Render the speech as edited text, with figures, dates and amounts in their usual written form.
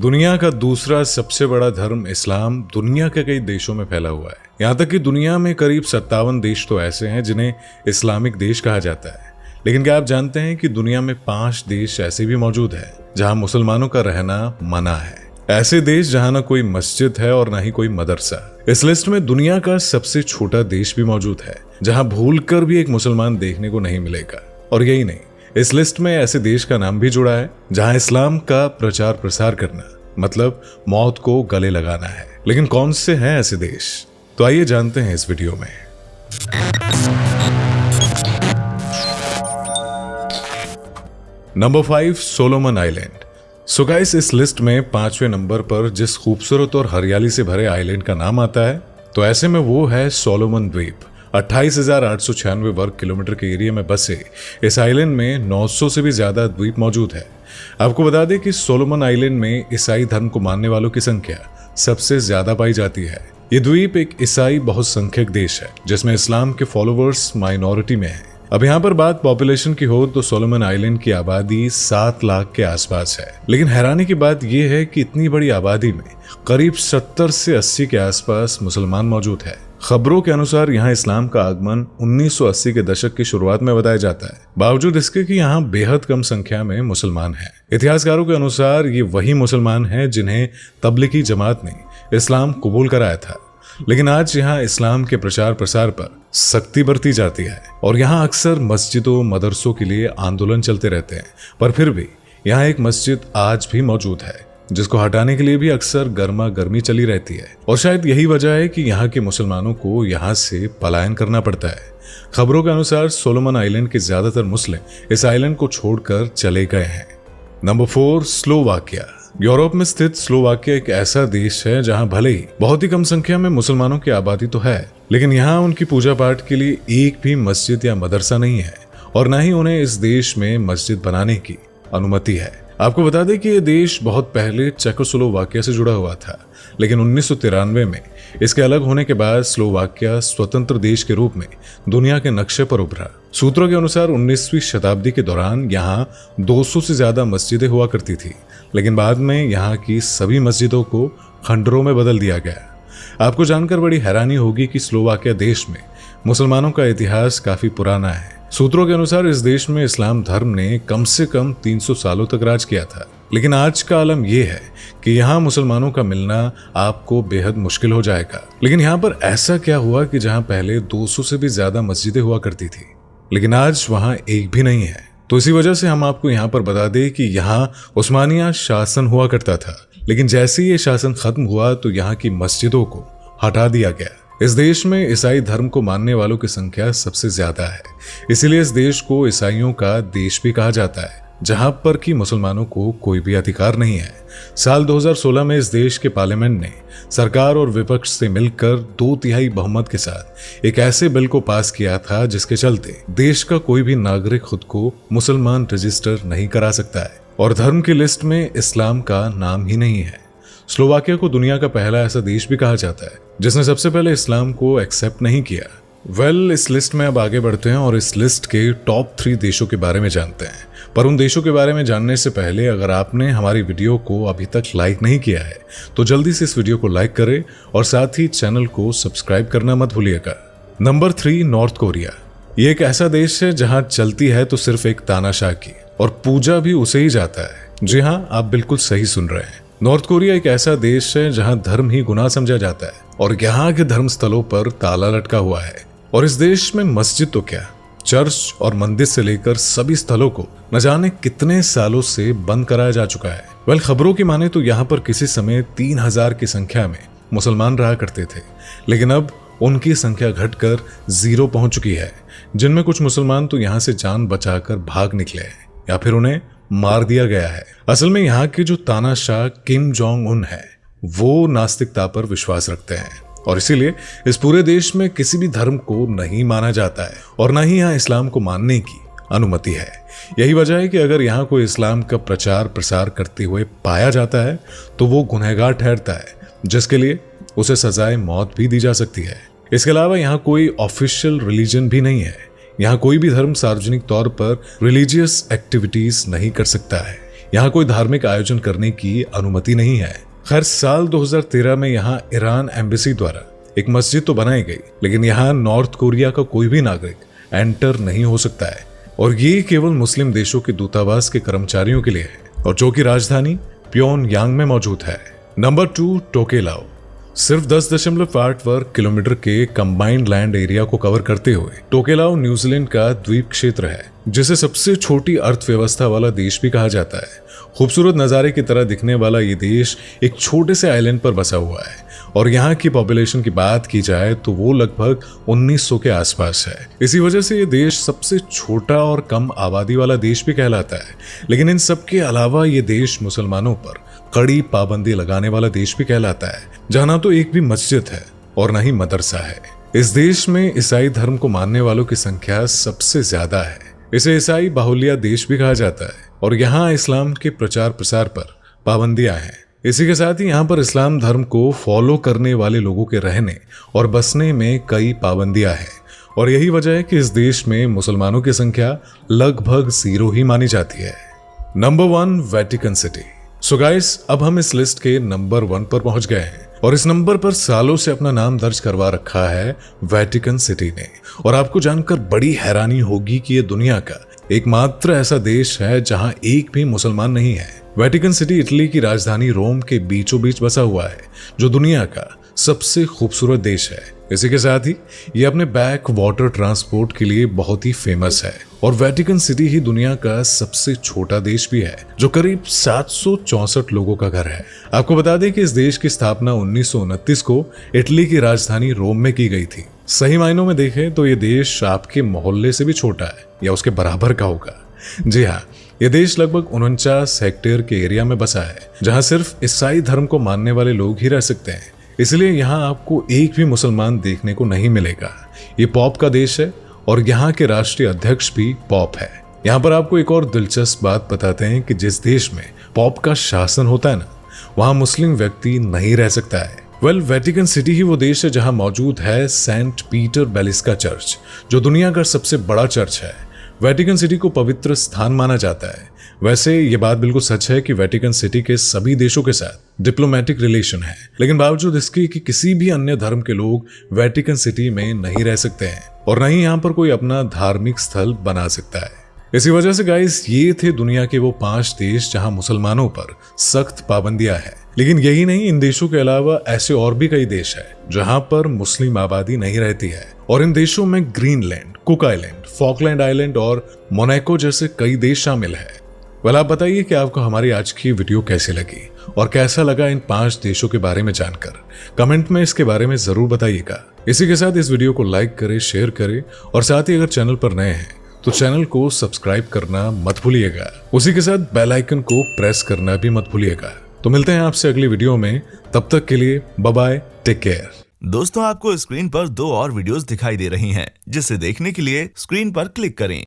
दुनिया का दूसरा सबसे बड़ा धर्म इस्लाम दुनिया के कई देशों में फैला हुआ है। यहाँ तक कि दुनिया में करीब 57 देश तो ऐसे हैं जिन्हें इस्लामिक देश कहा जाता है। लेकिन क्या आप जानते हैं कि दुनिया में 5 देश ऐसे भी मौजूद हैं जहाँ मुसलमानों का रहना मना है। ऐसे देश जहाँ ना कोई मस्जिद है और ना ही कोई मदरसा। इस लिस्ट में दुनिया का सबसे छोटा देश भी मौजूद है जहाँ भूलकर भी एक मुसलमान देखने को नहीं मिलेगा। और यही नहीं, इस लिस्ट में ऐसे देश का नाम भी जुड़ा है जहां इस्लाम का प्रचार प्रसार करना मतलब मौत को गले लगाना है। लेकिन कौन से हैं ऐसे देश, तो आइए जानते हैं इस वीडियो में। Number 5, Solomon island. So guys, इस लिस्ट में 5वें नंबर पर जिस खूबसूरत और हरियाली से भरे आइलैंड का नाम आता है, तो ऐसे में वो है सोलोमन द्वीप। 28,896 वर्ग किलोमीटर के एरिया में बसे इस आइलैंड में 900 से भी ज्यादा द्वीप मौजूद है। आपको बता दें कि सोलोमन आइलैंड में ईसाई धर्म को मानने वालों की संख्या सबसे ज्यादा पाई जाती है। ये द्वीप एक ईसाई बहुसंख्यक देश है जिसमें इस्लाम के फॉलोवर्स माइनॉरिटी में है। अब यहाँ पर बात पॉपुलेशन की हो तो सोलोमन आइलैंड की आबादी 7 लाख के आसपास है। लेकिन हैरानी की बात यह है कि इतनी बड़ी आबादी में करीब 70 से 80 के आसपास मुसलमान मौजूद है। खबरों के अनुसार यहाँ इस्लाम का आगमन 1980 के दशक की शुरुआत में बताया जाता है, बावजूद इसके कि यहाँ बेहद कम संख्या में मुसलमान हैं। इतिहासकारों के अनुसार ये वही मुसलमान हैं जिन्हें तबलीगी जमात ने इस्लाम कबूल कराया था। लेकिन आज यहाँ इस्लाम के प्रचार प्रसार पर सख्ती बरती जाती है और यहाँ अक्सर मस्जिदों मदरसों के लिए आंदोलन चलते रहते हैं। पर फिर भी यहाँ एक मस्जिद आज भी मौजूद है जिसको हटाने के लिए भी अक्सर गर्मा गर्मी चली रहती है। और शायद यही वजह है कि यहाँ के मुसलमानों को यहाँ से पलायन करना पड़ता है। खबरों के अनुसार सोलोमन आइलैंड के ज्यादातर मुस्लिम इस आइलैंड को छोड़कर चले गए हैं। Number 4, Slovakia. यूरोप में स्थित स्लोवाकिया एक ऐसा देश है जहाँ भले ही बहुत ही कम संख्या में मुसलमानों की आबादी तो है, लेकिन यहाँ उनकी पूजा पाठ के लिए एक भी मस्जिद या मदरसा नहीं है और न ही उन्हें इस देश में मस्जिद बनाने की अनुमति है। आपको बता दें कि यह देश बहुत पहले चेकोस्लोवाकिया से जुड़ा हुआ था, लेकिन 1993 में इसके अलग होने के बाद स्लोवाकिया स्वतंत्र देश के रूप में दुनिया के नक्शे पर उभरा। सूत्रों के अनुसार 19वीं शताब्दी के दौरान यहाँ 200 से ज्यादा मस्जिदें हुआ करती थी, लेकिन बाद में यहाँ की सभी मस्जिदों को खंडरों में बदल दिया गया। आपको जानकर बड़ी हैरानी होगी कि स्लोवाकिया देश में मुसलमानों का इतिहास काफी पुराना है। सूत्रों के अनुसार इस देश में इस्लाम धर्म ने कम से कम 300 सालों तक राज किया था। लेकिन आज का आलम यह है कि यहाँ मुसलमानों का मिलना आपको बेहद मुश्किल हो जाएगा। लेकिन यहाँ पर ऐसा क्या हुआ कि जहाँ पहले 200 से भी ज्यादा मस्जिदें हुआ करती थी, लेकिन आज वहाँ एक भी नहीं है। तो इसी वजह से हम आपको यहाँ पर बता दें कि यहाँ उस्मानिया शासन हुआ करता था, लेकिन जैसे ही ये शासन खत्म हुआ तो यहाँ की मस्जिदों को हटा दिया गया। इस देश में ईसाई धर्म को मानने वालों की संख्या सबसे ज्यादा है, इसीलिए इस देश को ईसाइयों का देश भी कहा जाता है, जहां पर कि मुसलमानों को कोई भी अधिकार नहीं है। साल 2016 में इस देश के पार्लियामेंट ने सरकार और विपक्ष से मिलकर 2/3 बहुमत के साथ एक ऐसे बिल को पास किया था जिसके चलते देश का कोई भी नागरिक खुद को मुसलमान रजिस्टर नहीं करा सकता है और धर्म की लिस्ट में इस्लाम का नाम ही नहीं है। स्लोवाकिया को दुनिया का पहला ऐसा देश भी कहा जाता है जिसने सबसे पहले इस्लाम को एक्सेप्ट नहीं किया। इस लिस्ट में अब आगे बढ़ते हैं और इस लिस्ट के टॉप 3 देशों के बारे में जानते हैं। पर उन देशों के बारे में जानने से पहले अगर आपने हमारी वीडियो को अभी तक लाइक नहीं किया है तो जल्दी से इस वीडियो को लाइक करें और साथ ही चैनल को सब्सक्राइब करना मत भूलिएगा। Number 3, north Korea. ये एक ऐसा देश है जहां चलती है तो सिर्फ एक तानाशाह की और पूजा भी उसे ही जाता है। जी हाँ, आप बिल्कुल सही सुन रहे हैं। नॉर्थ कोरिया एक ऐसा देश है जहां धर्म ही गुनाह समझा जाता है और यहाँ के धर्म स्थलों पर ताला लटका हुआ है। और इस देश में मस्जिद तो क्या, चर्च और मंदिर से लेकर सभी स्थलों को न जाने कितने सालों से बंद कराया जा चुका है। खबरों की माने तो यहाँ पर किसी समय 3000 की संख्या में मुसलमान रहा करते थे, लेकिन अब उनकी संख्या घटकर 0 पहुंच चुकी है, जिनमें कुछ मुसलमान तो यहाँ से जान बचाकर भाग निकले हैं या फिर उन्हें मार दिया गया है। असल में यहाँ के जो तानाशाह किम जोंग उन है वो नास्तिकता पर विश्वास रखते हैं और इसीलिए इस पूरे देश में किसी भी धर्म को नहीं माना जाता है और न ही यहाँ इस्लाम को मानने की अनुमति है। यही वजह है कि अगर यहाँ कोई इस्लाम का प्रचार प्रसार करते हुए पाया जाता है तो वो गुनहगार ठहरता है, जिसके लिए उसे सजाए मौत भी दी जा सकती है। इसके अलावा यहाँ कोई ऑफिशियल रिलीजन भी नहीं है। यहाँ कोई भी धर्म सार्वजनिक तौर पर रिलीजियस एक्टिविटीज नहीं कर सकता है। यहाँ कोई धार्मिक आयोजन करने की अनुमति नहीं है। खैर साल 2013 में यहाँ ईरान एम्बेसी द्वारा एक मस्जिद तो बनाई गई, लेकिन यहाँ नॉर्थ कोरिया का कोई भी नागरिक एंटर नहीं हो सकता है और ये केवल मुस्लिम देशों के दूतावास के कर्मचारियों के लिए है और जो कि राजधानी प्योंगयांग में मौजूद है। नंबर 2 टोकेलाओ। सिर्फ 10.8 वर्ग किलोमीटर के कंबाइंड लैंड एरिया को कवर करते हुए टोकेलाओ न्यूजीलैंड का द्वीप क्षेत्र है, जिसे सबसे छोटी अर्थव्यवस्था वाला देश भी कहा जाता है। खूबसूरत नजारे की तरह दिखने वाला ये देश एक छोटे से आइलैंड पर बसा हुआ है और यहाँ की पॉपुलेशन की बात की जाए तो वो लगभग 1900 के आसपास है। इसी वजह से ये देश सबसे छोटा और कम आबादी वाला देश भी कहलाता है। लेकिन इन सब के अलावा ये देश मुसलमानों पर कड़ी पाबंदी लगाने वाला देश भी कहलाता है, जहाँ ना तो एक भी मस्जिद है और न ही मदरसा है। इस देश में ईसाई धर्म को मानने वालों की संख्या सबसे ज्यादा है। इसे ईसाई बाहुल्य देश भी कहा जाता है और यहाँ इस्लाम के प्रचार प्रसार पर पाबंदियां हैं। इसी के साथ ही यहाँ पर इस्लाम धर्म को फॉलो करने वाले लोगों के रहने और बसने में कई पाबंदियां हैं और यही वजह है कि इस देश में मुसलमानों की संख्या लगभग 0 ही मानी जाती है। Number 1 Vatican city. So guys, अब हम इस लिस्ट के नंबर 1 पर पहुंच गए हैं और इस नंबर पर सालों से अपना नाम दर्ज करवा रखा है वेटिकन सिटी ने। और आपको जानकर बड़ी हैरानी होगी कि यह दुनिया का एकमात्र ऐसा देश है जहां एक भी मुसलमान नहीं है। वेटिकन सिटी इटली की राजधानी रोम के बीचों बीच बसा हुआ है, जो दुनिया का सबसे खूबसूरत देश है। इसी के साथ ही ये अपने बैक वाटर ट्रांसपोर्ट के लिए बहुत ही फेमस है और वेटिकन सिटी ही दुनिया का सबसे छोटा देश भी है, जो करीब 764 लोगों का घर है। आपको बता दें कि इस देश की स्थापना 1929 को इटली की राजधानी रोम में की गई थी। सही मायनों में देखें तो ये देश आपके मोहल्ले से भी छोटा है या उसके बराबर का होगा। जी हाँ, यह देश लगभग 49 हेक्टेयर के एरिया में बसा है, जहां सिर्फ ईसाई धर्म को मानने वाले लोग ही रह सकते हैं। इसलिए यहाँ आपको एक भी मुसलमान देखने को नहीं मिलेगा। ये पॉप का देश है और यहाँ के राष्ट्रीय अध्यक्ष भी पॉप है। यहाँ पर आपको एक और दिलचस्प बात बताते हैं कि जिस देश में पॉप का शासन होता है ना, वहाँ मुस्लिम व्यक्ति नहीं रह सकता है। वेटिकन सिटी ही वो देश है जहाँ मौजूद है सेंट पीटर बेलिस्का चर्च, जो दुनिया का सबसे बड़ा चर्च है। वेटिकन सिटी को पवित्र स्थान माना जाता है। वैसे ये बात बिल्कुल सच है कि वेटिकन सिटी के सभी देशों के साथ डिप्लोमेटिक रिलेशन है, लेकिन बावजूद इसके कि किसी भी अन्य धर्म के लोग वेटिकन सिटी में नहीं रह सकते हैं और न ही यहाँ पर कोई अपना धार्मिक स्थल बना सकता है। इसी वजह से गाइस, ये थे दुनिया के वो 5 देश जहां मुसलमानों पर सख्त पाबंदियां हैं। लेकिन यही नहीं, इन देशों के अलावा ऐसे और भी कई देश है जहां पर मुस्लिम आबादी नहीं रहती है और इन देशों में Greenland, cook island, Falkland island और मोनाको जैसे कई देश शामिल है। वेल, आप बताइए कि आपको हमारी आज की वीडियो कैसी लगी और कैसा लगा इन 5 देशों के बारे में जानकर। कमेंट में इसके बारे में जरूर बताइएगा। इसी के साथ इस वीडियो को लाइक करें, शेयर करें और साथ ही अगर चैनल पर नए हैं तो चैनल को सब्सक्राइब करना मत भूलिएगा। उसी के साथ बेल आइकन को प्रेस करना भी मत भूलिएगा। तो मिलते हैं आपसे अगली वीडियो में, तब तक के लिए बाय बाय, टेक केयर। दोस्तों, आपको स्क्रीन पर 2 और वीडियोस दिखाई दे रही हैं, जिसे देखने के लिए स्क्रीन पर क्लिक करें।